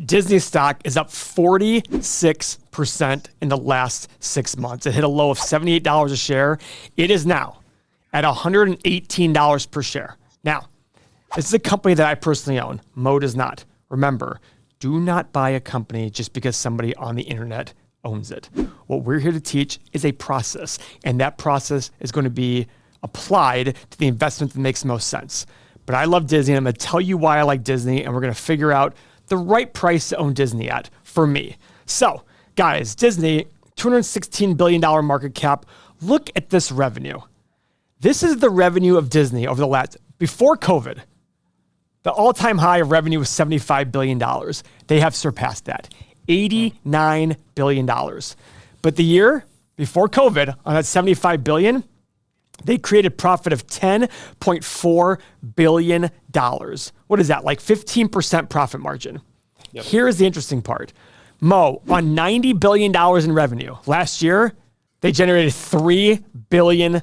Disney stock is up 46% in the last 6 months. It hit a low of $78 a share. It is now at $118 per share. Now, this is a company that I personally own. Moat is not. Remember, do not buy a company just because somebody on the internet owns it. What we're here to teach is a process, and that process is going to be applied to the investment that makes most sense. But I love Disney, and I'm going to tell you why I like Disney, and we're going to figure out the right price to own Disney at for me. So, guys, Disney, $216 billion market cap. Look at this revenue. This is the revenue of Disney over the last, before COVID. The all-time high of revenue was $75 billion. They have surpassed that, $89 billion. But the year before COVID, on that $75 billion, they created profit of $10.4 billion. What is that, like 15% profit margin? Yep. Here is the interesting part. Mo, on $90 billion in revenue, last year, they generated $3 billion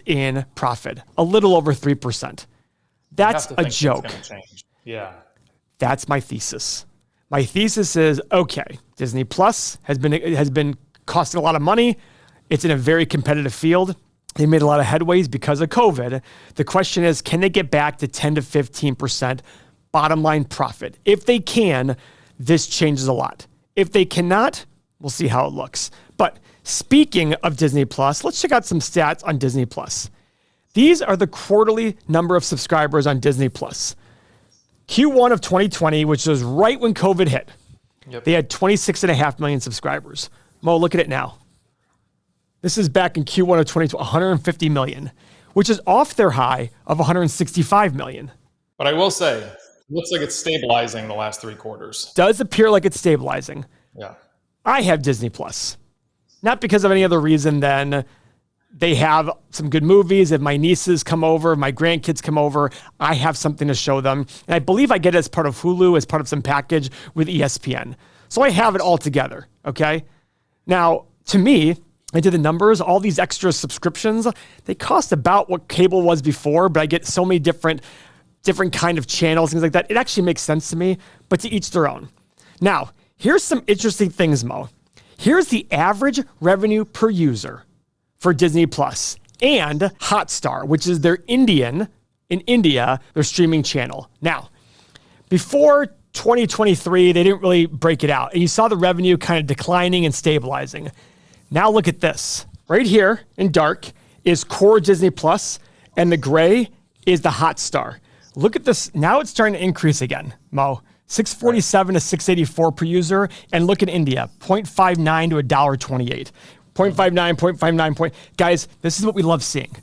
in profit, a little over 3%. That's a joke. Yeah. That's my thesis. My thesis is, okay, Disney Plus has been costing a lot of money. It's in a very competitive field. They made a lot of headways because of COVID. The question is, can they get back to 10 to 15% bottom line profit? If they can, this changes a lot. If they cannot, we'll see how it looks. But speaking of Disney Plus, let's check out some stats on Disney Plus. These are the quarterly number of subscribers on Disney Plus. Q1 of 2020, which was right when COVID hit, they had 26.5 million subscribers. Mo, look at it now. This is back in Q1 of 2020, 150 million, which is off their high of 165 million. But I will say, it looks like it's stabilizing the last 3 quarters. Does appear like it's stabilizing. Yeah. I have Disney Plus. Not because of any other reason than they have some good movies. If my nieces come over, my grandkids come over, I have something to show them. And I believe I get it as part of Hulu, as part of some package with ESPN. So I have it all together, okay? Now, to me, I did the numbers, all these extra subscriptions, they cost about what cable was before, but I get so many different kind of channels, things like that. It actually makes sense to me, but to each their own. Now, here's some interesting things, Mo. Here's the average revenue per user for Disney Plus and Hotstar, which is their in India, their streaming channel. Now, before 2023, they didn't really break it out. And you saw the revenue kind of declining and stabilizing. Now look at this. Right here in dark is core Disney Plus, and the gray is the Hotstar. Look at this. Now it's starting to increase again, Mo. 647 to 684 per user. And look at India, 0.59 to $1.28. 0.59. Guys, this is what we love seeing.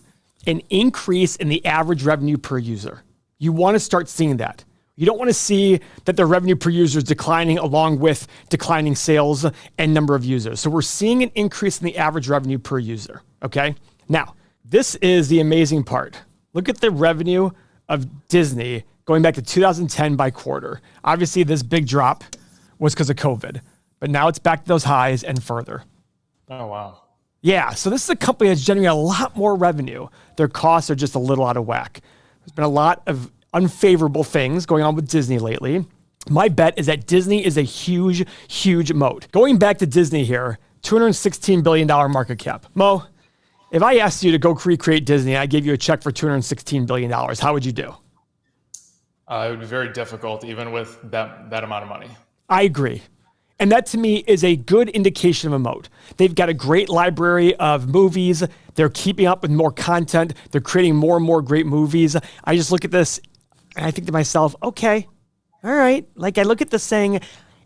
An increase in the average revenue per user. You want to start seeing that. You don't want to see that the revenue per user is declining along with declining sales and number of users. So we're seeing an increase in the average revenue per user, okay? Now, this is the amazing part. Look at the revenue of Disney going back to 2010 by quarter. Obviously, this big drop was because of COVID, but now it's back to those highs and further. Oh, wow. Yeah, so this is a company that's generating a lot more revenue. Their costs are just a little out of whack. There's been a lot of unfavorable things going on with Disney lately. My bet is that Disney is a huge, huge moat. Going back to Disney here, $216 billion market cap. Mo, if I asked you to go recreate Disney and I gave you a check for $216 billion, how would you do? It would be very difficult, even with that amount of money. I agree. And that to me is a good indication of a moat. They've got a great library of movies. They're keeping up with more content. They're creating more and more great movies. I just look at this and I think to myself, okay, all right. Like I look at this saying,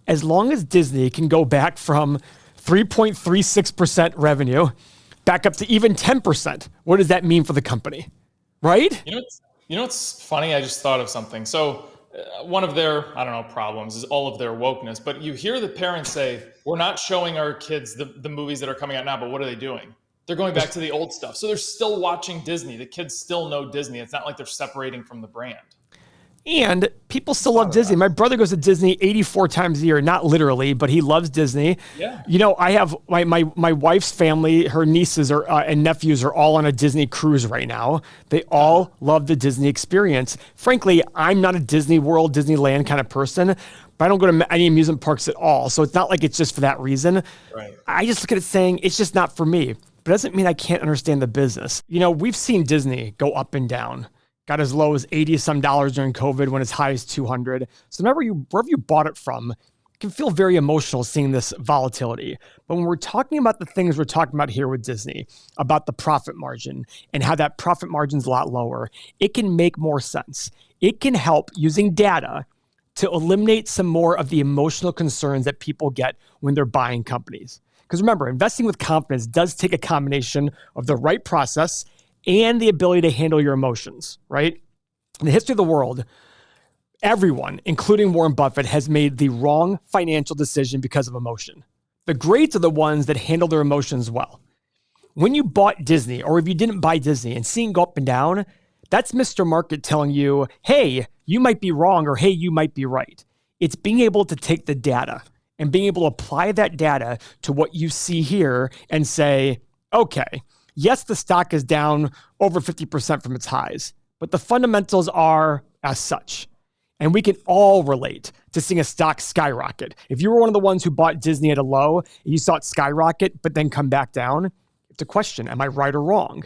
as long as Disney can go back from 3.36% revenue back up to even 10%, what does that mean for the company? Right? You know what's funny? I just thought of something. So one of their, problems is all of their wokeness. But you hear the parents say, we're not showing our kids the movies that are coming out now, but what are they doing? They're going back to the old stuff. So they're still watching Disney. The kids still know Disney. It's not like they're separating from the brand. And people still love Disney. My brother goes to Disney 84 times a year, not literally, but he loves Disney. Yeah. You know, I have my wife's family, her nieces and nephews are all on a Disney cruise right now. They all love the Disney experience. Frankly, I'm not a Disney World, Disneyland kind of person, but I don't go to any amusement parks at all. So it's not like it's just for that reason. Right. I just look at it saying it's just not for me, but it doesn't mean I can't understand the business. We've seen Disney go up and down, got as low as 80 some dollars during COVID, went as high as 200. So wherever you bought it from, it can feel very emotional seeing this volatility. But when we're talking about the things we're talking about here with Disney, about the profit margin and how that profit margin is a lot lower, it can make more sense. It can help using data to eliminate some more of the emotional concerns that people get when they're buying companies. Because remember, investing with confidence does take a combination of the right process and the ability to handle your emotions, right? In the history of the world, everyone, including Warren Buffett, has made the wrong financial decision because of emotion. The greats are the ones that handle their emotions well. When you bought Disney, or if you didn't buy Disney and seeing go up and down, that's Mr. Market telling you, hey, you might be wrong, or hey, you might be right. It's being able to take the data and being able to apply that data to what you see here and say, okay, yes, the stock is down over 50% from its highs, but the fundamentals are as such. And we can all relate to seeing a stock skyrocket. If you were one of the ones who bought Disney at a low, and you saw it skyrocket, but then come back down, it's a question, am I right or wrong?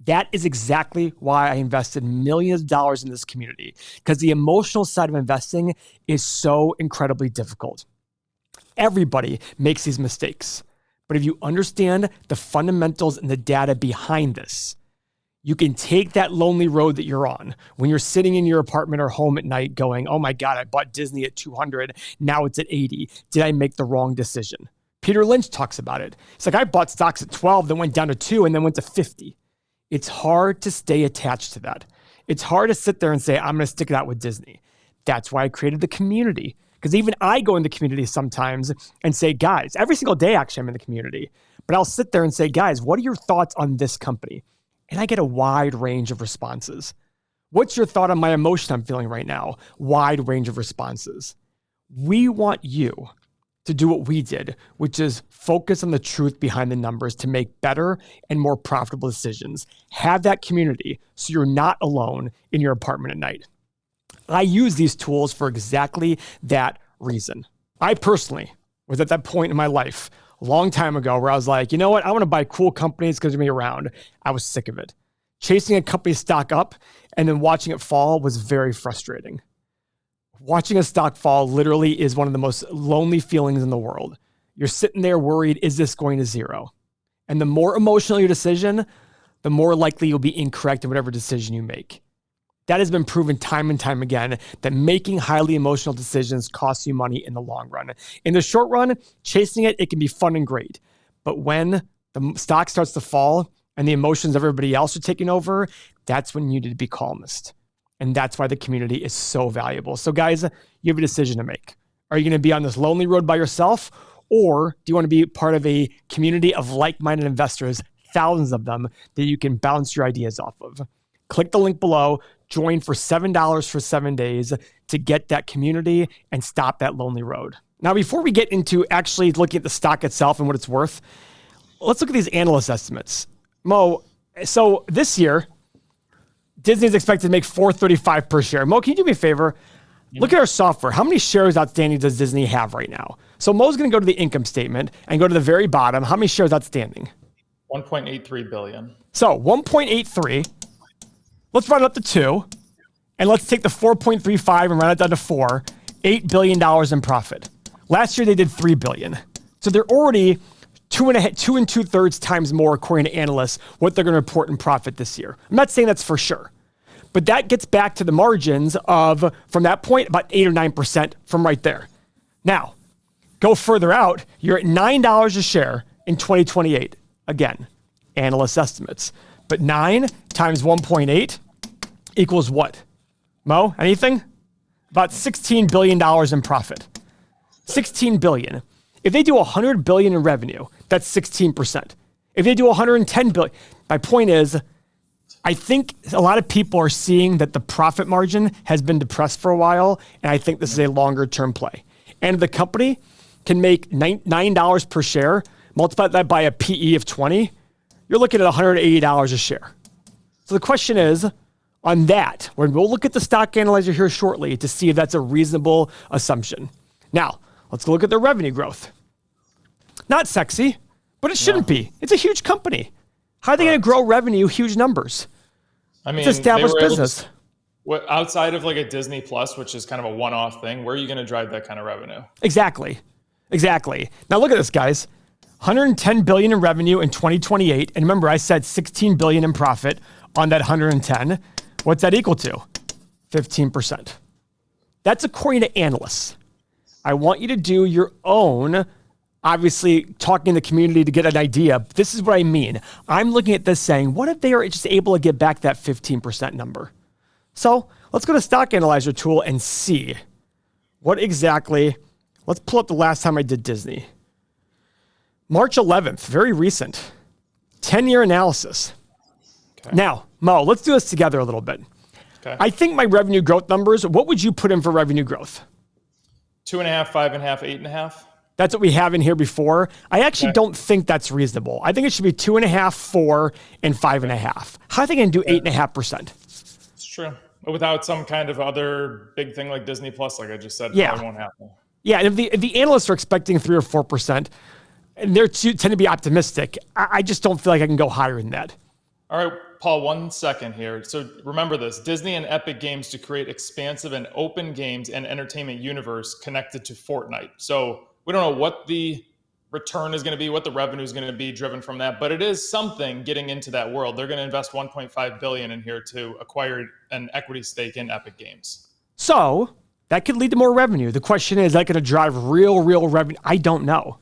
That is exactly why I invested millions of dollars in this community, because the emotional side of investing is so incredibly difficult. Everybody makes these mistakes. But if you understand the fundamentals and the data behind this, you can take that lonely road that you're on when you're sitting in your apartment or home at night going, oh my God, I bought Disney at 200. Now it's at 80. Did I make the wrong decision? Peter Lynch talks about it. It's like I bought stocks at 12, then went down to 2, and then went to 50. It's hard to stay attached to that. It's hard to sit there and say, I'm going to stick it out with Disney. That's why I created the community. Because even I go in the community sometimes and say, guys, every single day actually I'm in the community, but I'll sit there and say, guys, what are your thoughts on this company? And I get a wide range of responses. What's your thought on my emotion I'm feeling right now? Wide range of responses. We want you to do what we did, which is focus on the truth behind the numbers to make better and more profitable decisions. Have that community so you're not alone in your apartment at night. I use these tools for exactly that reason. I personally was at that point in my life a long time ago where I was like, you know what? I want to buy cool companies because they're going to be around. I was sick of it. Chasing a company's stock up and then watching it fall was very frustrating. Watching a stock fall literally is one of the most lonely feelings in the world. You're sitting there worried, is this going to zero? And the more emotional your decision, the more likely you'll be incorrect in whatever decision you make. That has been proven time and time again that making highly emotional decisions costs you money in the long run. In the short run, chasing it can be fun and great. But when the stock starts to fall and the emotions of everybody else are taking over, that's when you need to be calmest. And that's why the community is so valuable. So guys, you have a decision to make. Are you going to be on this lonely road by yourself? Or do you want to be part of a community of like-minded investors, thousands of them, that you can bounce your ideas off of? Click the link below, join for $7 for 7 days to get that community and stop that lonely road. Now, before we get into actually looking at the stock itself and what it's worth, let's look at these analyst estimates. Mo, so this year, Disney is expected to make $4.35 per share. Mo, can you do me a favor? Look at our software. How many shares outstanding does Disney have right now? So Mo's going to go to the income statement and go to the very bottom. How many shares outstanding? 1.83 billion. So 1.83. Let's run it up to 2. And let's take the 4.35 and run it down to 4. $8 billion in profit. Last year, they did $3 billion. So they're already 2 2/3 times more, according to analysts, what they're going to report in profit this year. I'm not saying that's for sure. But that gets back to the margins of, from that point, about 8 or 9% from right there. Now, go further out, you're at $9 a share in 2028. Again, analyst estimates. But 9 times 1.8 equals what? Mo, anything? About $16 billion in profit. $16 billion. If they do $100 billion in revenue, that's 16%. If they do $110 billion, my point is, I think a lot of people are seeing that the profit margin has been depressed for a while, and I think this is a longer term play. And if the company can make $9 per share, multiply that by a PE of 20, you're looking at $180 a share. So the question is, on that. We'll look at the stock analyzer here shortly to see if that's a reasonable assumption. Now, let's look at the revenue growth. Not sexy, but it shouldn't be. It's a huge company. How are they going to grow revenue huge numbers? I mean, it's established business. Outside of like a Disney Plus, which is kind of a one-off thing, where are you going to drive that kind of revenue? Exactly. Now look at this, guys. 110 billion in revenue in 2028. And remember, I said 16 billion in profit on that 110. What's that equal to? 15%. That's according to analysts. I want you to do your own, obviously talking to the community to get an idea. This is what I mean. I'm looking at this saying, what if they are just able to get back that 15% number? So let's go to Stock Analyzer tool and see what exactly. Let's pull up the last time I did Disney. March 11th, very recent. 10-year analysis. Okay. Now, Mo, let's do this together a little bit. Okay. I think my revenue growth numbers, what would you put in for revenue growth? 2.5, 5.5, 8.5. That's what we have in here before. I actually don't think that's reasonable. I think it should be 2.5, 4, and 5.5. How are they going to do 8.5%? It's true. Without some kind of other big thing like Disney Plus, like I just said, it probably won't happen. Yeah, and if the analysts are expecting 3 or 4%, and they tend to be optimistic, I just don't feel like I can go higher than that. All right, Paul, 1 second here. So remember this, Disney and Epic Games to create expansive and open games and entertainment universe connected to Fortnite. So we don't know what the return is going to be, what the revenue is going to be driven from that, but it is something getting into that world. They're going to invest 1.5 billion in here to acquire an equity stake in Epic Games. So that could lead to more revenue. The question is that going to drive real revenue? I don't know.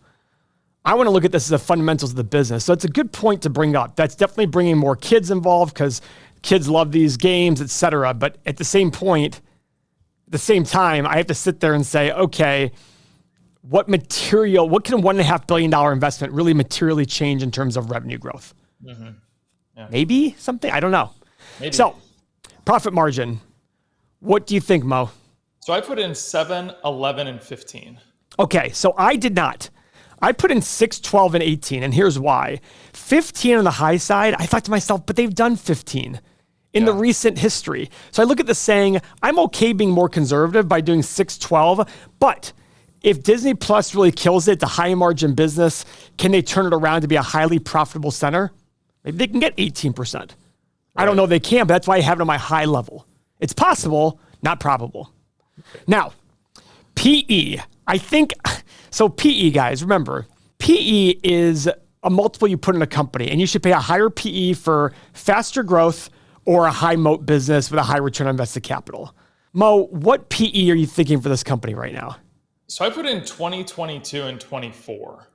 I want to look at this as the fundamentals of the business. So it's a good point to bring up. That's definitely bringing more kids involved because kids love these games, etc. But at the same point, at the same time, I have to sit there and say, okay, what can a $1.5 billion investment really materially change in terms of revenue growth? Mm-hmm. Yeah. Maybe something, I don't know. Maybe. So profit margin, what do you think, Mo? So I put in 7, 11, and 15. Okay, so I did not. I put in 6, 12, and 18, and here's why. 15 on the high side, I thought to myself, but they've done 15 in the recent history. So I look at this saying, I'm okay being more conservative by doing 6, 12, but if Disney Plus really kills it, the high margin business, can they turn it around to be a highly profitable center? Maybe they can get 18%. Right. I don't know if they can, but that's why I have it on my high level. It's possible, not probable. Okay. Now, PE, I think, so PE guys, remember, PE is a multiple you put in a company and you should pay a higher PE for faster growth or a high moat business with a high return on invested capital. Mo, what PE are you thinking for this company right now? So I put in 20, 22, and 24.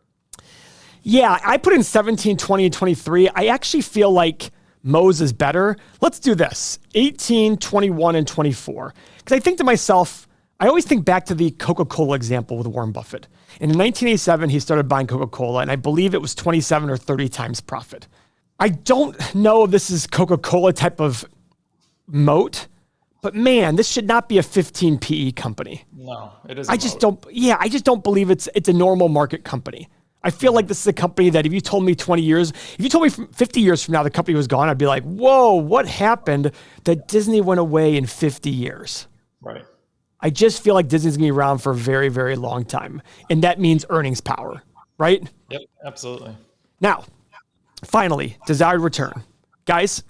Yeah, I put in 17, 20, and 23. I actually feel like Mo's is better. Let's do this, 18, 21, and 24. Because I think to myself, I always think back to the Coca-Cola example with Warren Buffett. And in 1987, he started buying Coca-Cola, and I believe it was 27 or 30 times profit. I don't know if this is Coca-Cola type of moat, but man, this should not be a 15 PE company. No, it is. I just don't believe it's a normal market company. I feel like this is a company that if you told me 20 years, if you told me 50 years from now the company was gone, I'd be like, whoa, what happened that Disney went away in 50 years? Right. I just feel like Disney's gonna be around for a very, very long time. And that means earnings power, right? Yep, absolutely. Now, finally, desired return. Guys,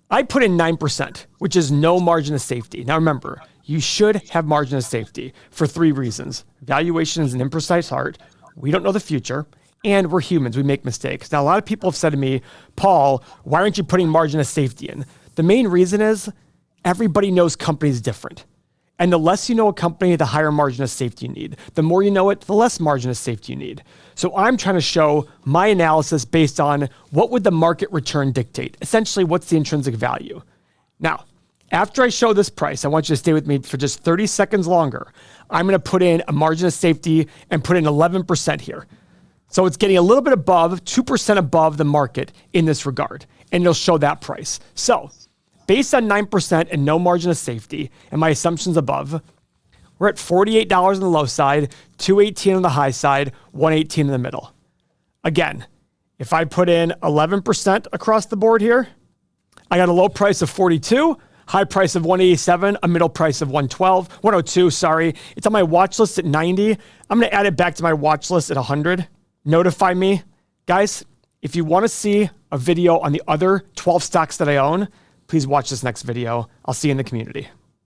I put in 9%, which is no margin of safety. Now remember, you should have margin of safety for 3 reasons. Valuation is an imprecise art. We don't know the future. And we're humans, we make mistakes. Now, a lot of people have said to me, Paul, why aren't you putting margin of safety in? The main reason is everybody knows companies different. And the less you know a company, the higher margin of safety you need. The more you know it, the less margin of safety you need. So I'm trying to show my analysis based on what would the market return dictate? Essentially, what's the intrinsic value? Now, after I show this price, I want you to stay with me for just 30 seconds longer. I'm going to put in a margin of safety and put in 11% here. So it's getting a little bit above, 2% above the market in this regard. And it'll show that price. So based on 9% and no margin of safety and my assumptions above, we're at $48 on the low side, $218 on the high side, $118 in the middle. Again, if I put in 11% across the board here, I got a low price of 42, high price of 187, a middle price of 102, sorry. It's on my watch list at 90. I'm going to add it back to my watch list at 100. Notify me. Guys, if you want to see a video on the other 12 stocks that I own, please watch this next video. I'll see you in the community.